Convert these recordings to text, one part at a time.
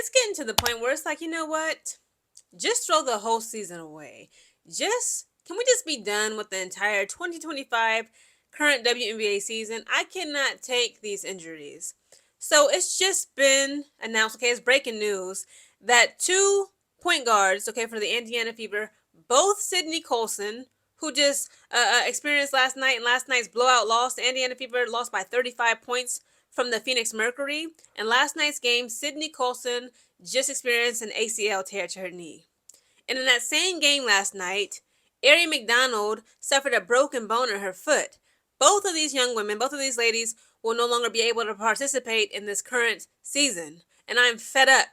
it's getting to the point where it's like, you know what? Just throw the whole season away. Can we just be done with the entire 2025 current WNBA season? I cannot take these injuries. So it's just been announced, okay, it's breaking news that two point guards, okay, for the Indiana Fever, both Sydney Colson, who just experienced last night and last night's blowout loss, the Indiana Fever lost by 35 points from the Phoenix Mercury. And last night's game, Sydney Colson just experienced an ACL tear to her knee. And in that same game last night, Aari McDonald suffered a broken bone in her foot. Both of these young women, both of these ladies, will no longer be able to participate in this current season. And I'm fed up.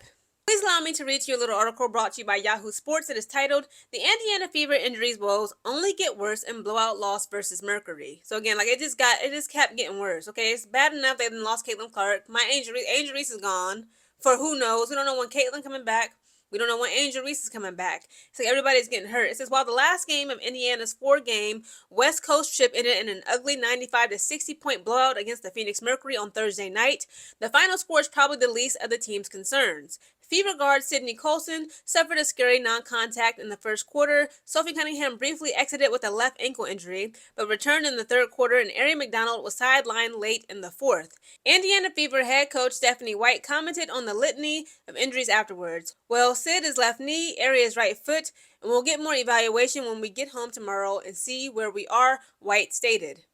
Please allow me to read to you a little article brought to you by Yahoo Sports. It is titled, "The Indiana Fever Injuries Woes Only Get Worse in Blowout Loss versus Mercury." So again, like it just kept getting worse. Okay, it's bad enough they lost Caitlin Clark. Angel Reese is gone for who knows. We don't know when Caitlin coming back. We don't know when Angel Reese is coming back. It's like everybody's getting hurt. It says, while the last game of Indiana's 4-game West Coast trip ended in an ugly 95 to 60 point blowout against the Phoenix Mercury on Thursday night, the final score is probably the least of the team's concerns. Fever guard Sydney Colson suffered a scary non-contact in the first quarter. Sophie Cunningham briefly exited with a left ankle injury, but returned in the third quarter, and Aari McDonald was sidelined late in the fourth. Indiana Fever head coach Stephanie White commented on the litany of injuries afterwards. "Well, Sid is left knee, Aari is right foot, and we'll get more evaluation when we get home tomorrow and see where we are," White stated.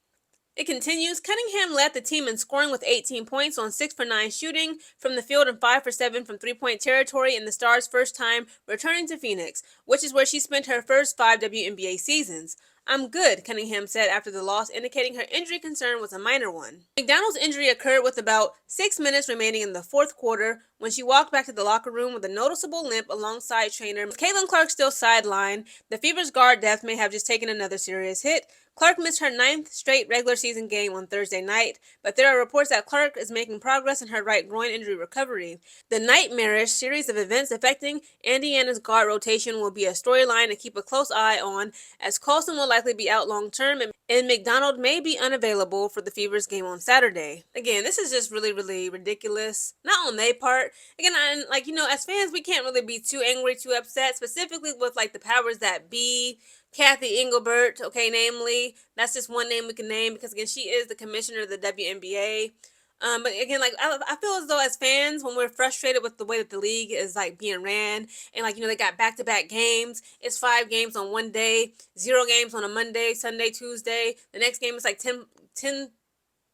It continues. Cunningham led the team in scoring with 18 points on 6 for 9 shooting from the field and 5 for 7 from three-point territory in the Stars' first time returning to Phoenix, which is where she spent her first 5 WNBA seasons. "I'm good," Cunningham said after the loss, indicating her injury concern was a minor one. McDonald's injury occurred with about 6 minutes remaining in the fourth quarter when she walked back to the locker room with a noticeable limp alongside trainer. With Caitlin Clark still sidelined, the Fever's guard depth may have just taken another serious hit. Clark missed her 9th straight regular season game on Thursday night, but there are reports that Clark is making progress in her right groin injury recovery. The nightmarish series of events affecting Indiana's guard rotation will be a storyline to keep a close eye on, as Colson will likely be out long term and McDonald may be unavailable for the Fever's game on Saturday. Again, this is just really, really ridiculous. Not on their part. Again, as fans, we can't really be too angry, too upset, specifically with the powers that be. Kathy Engelbert, okay, namely, that's just one name we can name because, again, she is the commissioner of the WNBA. But again, I feel as though as fans, when we're frustrated with the way that the league is being ran, and they got back-to-back games. It's 5 games on one day, 0 games on a Monday, Sunday, Tuesday. The next game is 10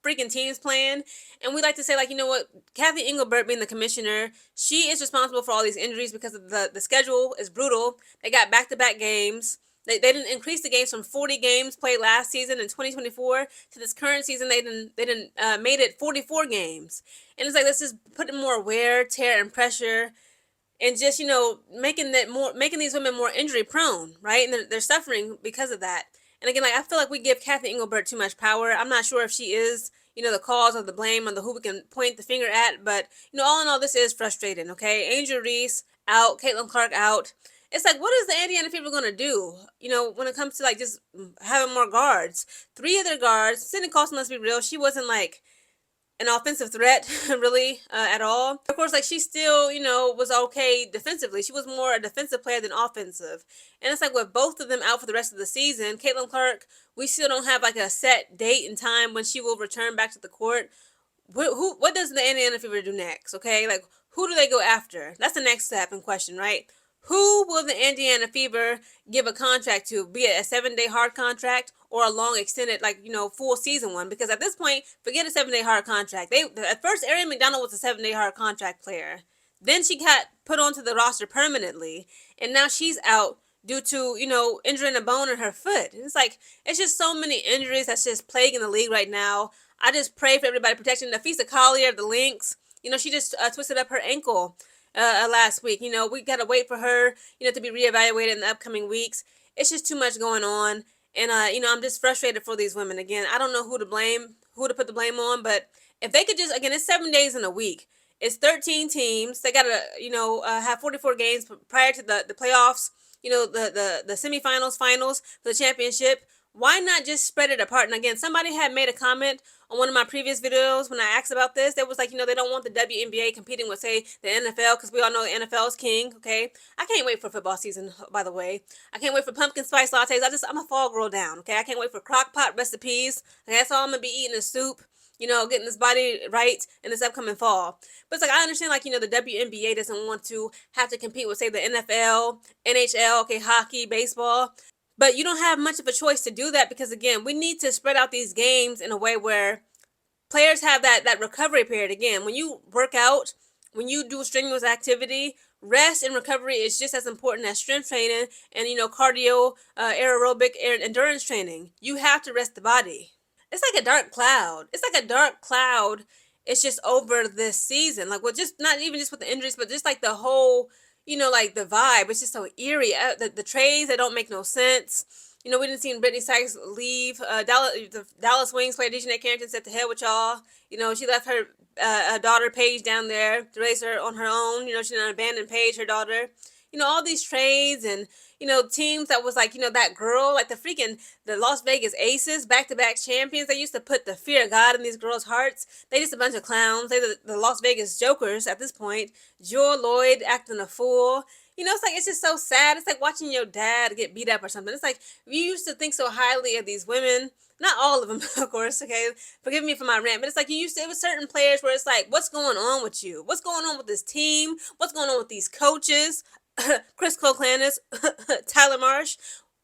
freaking teams playing, and we like to say you know what, Kathy Engelbert being the commissioner, she is responsible for all these injuries because of the schedule is brutal. They got back-to-back games. They didn't increase the games from 40 games played last season in 2024 to this current season. They didn't made it 44 games, and it's this is putting more wear, tear, and pressure, and just making these women more injury prone, right? And they're suffering because of that. And again, I feel like we give Kathy Engelbert too much power. I'm not sure if she is the cause of the blame or who we can point the finger at, but all in all, this is frustrating. Okay, Angel Reese out, Caitlin Clark out. It's what is the Indiana Fever going to do, when it comes to just having more guards? 3 of their guards, Sydney Colson, let's be real, she wasn't an offensive threat really at all. Of course, she still, was okay defensively. She was more a defensive player than offensive. And it's with both of them out for the rest of the season, Caitlin Clark, we still don't have a set date and time when she will return back to the court. What does the Indiana Fever do next, okay? Who do they go after? That's the next step in question, right? Who will the Indiana Fever give a contract to, be it a 7-day hard contract or a long extended, full season one? Because at this point, forget a 7-day hard contract. At first, Aari McDonald was a 7-day hard contract player. Then she got put onto the roster permanently, and now she's out due to, injuring a bone in her foot. It's it's just so many injuries that's just plaguing the league right now. I just pray for everybody protection. Nafisa Collier of the Lynx, she just twisted up her ankle last week. We got to wait for her, to be reevaluated in the upcoming weeks. It's just too much going on. And, I'm just frustrated for these women. Again, I don't know who to put the blame on, but if they could just, again, it's 7 days in a week. It's 13 teams. They got to, have 44 games prior to the playoffs, the semifinals, finals for the championship. Why not just spread it apart? And again, somebody had made a comment on one of my previous videos when I asked about this. That was like, they don't want the WNBA competing with, say, the NFL, because we all know the NFL is king, okay? I can't wait for football season, by the way. I can't wait for pumpkin spice lattes. I'm a fall girl down, okay? I can't wait for crock pot recipes. Okay, that's all I'm going to be eating is soup, getting this body right in this upcoming fall. But it's like, I understand, like, the WNBA doesn't want to have to compete with, say, the NFL, NHL, okay, hockey, baseball. But you don't have much of a choice to do that because, again, we need to spread out these games in a way where players have that recovery period. Again, when you work out, when you do strenuous activity, rest and recovery is just as important as strength training and, cardio, aerobic, endurance training. You have to rest the body. It's like a dark cloud. It's like a dark cloud. It's just over this season. Like, well, just not even just with the injuries, but just like the whole, like the vibe. It's just so eerie. The trades that don't make no sense. We didn't see Brittany Sykes leave. The Dallas Wings player Dejanay Carrington said to hell with y'all. She left her daughter Paige down there to raise her on her own. She didn't abandon Paige, her daughter. All these trades and, teams that was like, that girl, like the Las Vegas Aces, back-to-back champions. They used to put the fear of God in these girls' hearts. They just a bunch of clowns. They the Las Vegas Jokers at this point. Jewel Lloyd acting a fool. It's just so sad. It's like watching your dad get beat up or something. It's like, we used to think so highly of these women. Not all of them, of course, okay? Forgive me for my rant, but it's like it was certain players where it's like, what's going on with you? What's going on with this team? What's going on with these coaches? Chris Coclanis, Tyler Marsh,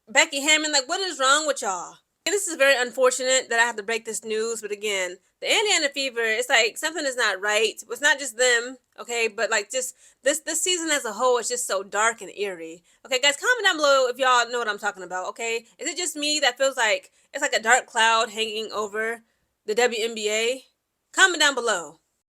Becky Hammond, like, what is wrong with y'all? And this is very unfortunate that I have to break this news, but again, the Indiana Fever, it's like something is not right. It's not just them, okay, but like just this season as a whole is just so dark and eerie. Okay, guys, comment down below if y'all know what I'm talking about, okay? Is it just me that feels like it's like a dark cloud hanging over the WNBA? Comment down below.